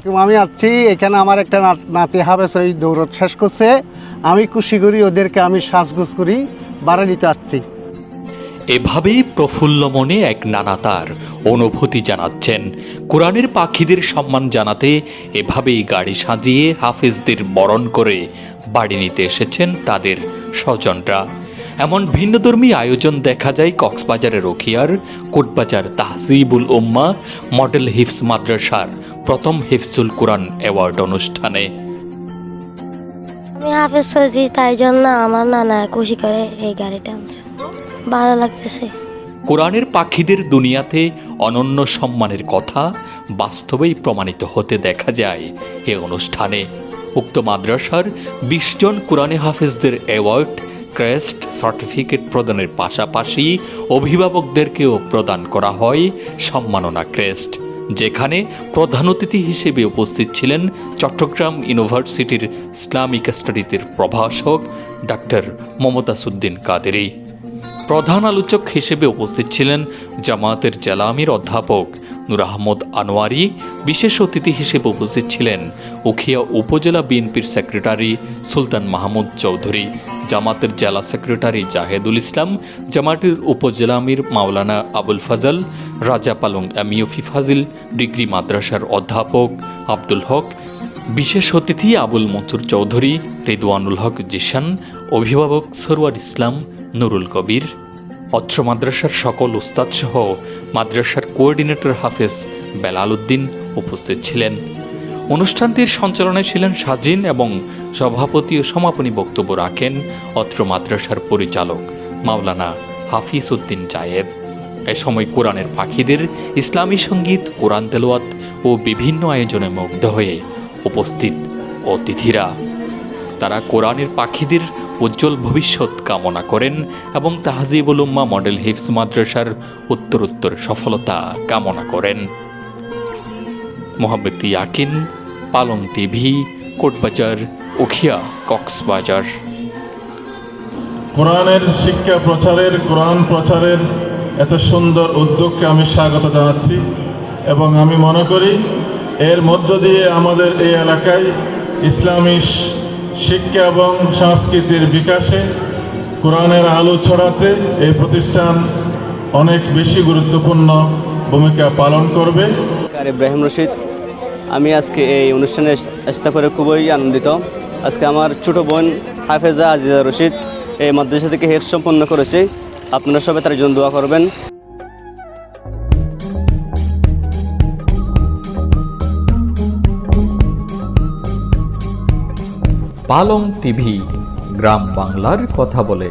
আমি আসছি এখানে, আমার একটা নাতি হাফেজ ওই দৌড় শেষ করছে। আমি খুশি করি ওদেরকে, আমি সাজগোজ করি, বাড়ি নিতে আসছি। এভাবেই প্রফুল্ল মনে এক নানা তার অনুভূতি জানাচ্ছেন। কোরআনের পাখিদের সম্মান জানাতে এভাবেই গাড়ি সাজিয়ে হাফেজদের বরণ করে বাড়ি নিতে এসেছেন তাদের স্বজনরা। এমন ভিন্নধর্মী আয়োজন দেখা যায় কক্সবাজারের রোকিয়ার কোটবাজার তাহজিবুল উম্মাহ মডেল হিফজ মাদ্রাসার প্রথম হিফজুল কোরআন অ্যাওয়ার্ড অনুষ্ঠানে। আমি হাফেজ হয়েছি, তাই জন্য আমার নানা খুশি করে এই গাড়িটা আনছে, ভালো লাগতেছে। কোরআনের পাখিদের দুনিয়াতে অনন্য সম্মানের কথা বাস্তবেই প্রমাণিত হতে দেখা যায় এ অনুষ্ঠানে। উক্ত মাদ্রাসার ২০ জন কোরআনে হাফেজদের অ্যাওয়ার্ড, ক্রেস্ট, সার্টিফিকেট প্রদানের পাশাপাশি অভিভাবকদেরকেও প্রদান করা হয় সম্মাননা ক্রেস্ট, যেখানে প্রধান অতিথি হিসেবে উপস্থিত ছিলেন চট্টগ্রাম ইউনিভার্সিটির ইসলামিক স্টাডিজের প্রভাষক ডাক্তার মমতাজউদ্দিন কাদেরী। প্রধান আলোচক হিসেবে উপস্থিত ছিলেন জামায়াতের জেলা আমির অধ্যাপক নূর আহমদ আনোয়ারি। বিশেষ অতিথি হিসেবে উপস্থিত ছিলেন উখিয়া উপজেলা বিএনপির সেক্রেটারি সুলতান মাহমুদ চৌধুরী, জামায়াতের জেলা সেক্রেটারি জাহেদুল ইসলাম, জামায়াতের উপজেলা আমির মাওলানা আবুল ফাজল, রাজা পালং এমইউফি ফাজিল ডিগ্রি মাদ্রাসার অধ্যাপক আব্দুল হক, বিশেষ অতিথি আবুল মনসুর চৌধুরী, রিদওয়ানুল হক জিশান, অভিভাবক সরওয়ার ইসলাম, নুরুল কবির। অত্র মাদ্রাসার সকল উস্তাদসহ মাদ্রাসার কোঅর্ডিনেটর হাফেজ বেলাল উদ্দিন উপস্থিত ছিলেন। অনুষ্ঠানটির সঞ্চালনায় ছিলেন সাজিন এবং সভাপতি ও সমাপনী বক্তব্য রাখেন অত্র মাদ্রাসার পরিচালক মাওলানা হাফিজ উদ্দিন জায়েদ। এ সময় কোরআনের পাখিদের ইসলামী সঙ্গীত, কোরআন তেলাওয়াত ও বিভিন্ন আয়োজনে মুগ্ধ হয়ে উপস্থিত অতিথিরা তারা কোরআনের পাখিদের উজ্জ্বল ভবিষ্যৎ কামনা করেন এবং তাহজিবুল উম্মাহ মডেল হিফজ মাদ্রাসার উত্তরোত্তর সফলতা কামনা করেন। মোহাম্মদ ইয়াকিন, পালং টিভি, কোটবাজার, উখিয়া, কক্সবাজার। কোরআনের শিক্ষা প্রচারের, কোরআন প্রচারের এত সুন্দর উদ্যোগকে আমি স্বাগত জানাচ্ছি এবং আমি মনে করি এর মধ্য দিয়ে আমাদের এই এলাকায় ইসলামী শিক্ষা এবং সংস্কৃতির বিকাশে, কোরআনের আলো ছড়াতে এই প্রতিষ্ঠান অনেক বেশি গুরুত্বপূর্ণ ভূমিকা পালন করবে। ইব্রাহিম রশিদ, আমি আজকে এই অনুষ্ঠানে আসতে পেরে খুবই আনন্দিত। আজকে আমার ছোট বোন হাফেজা আজিজা রশিদ এই মাদ্রাসা থেকে হেফজ সম্পন্ন করেছে। আপনারা সবাই তার জন্য দোয়া করবেন। পালং টিভি, গ্রাম বাংলার কথা বলে।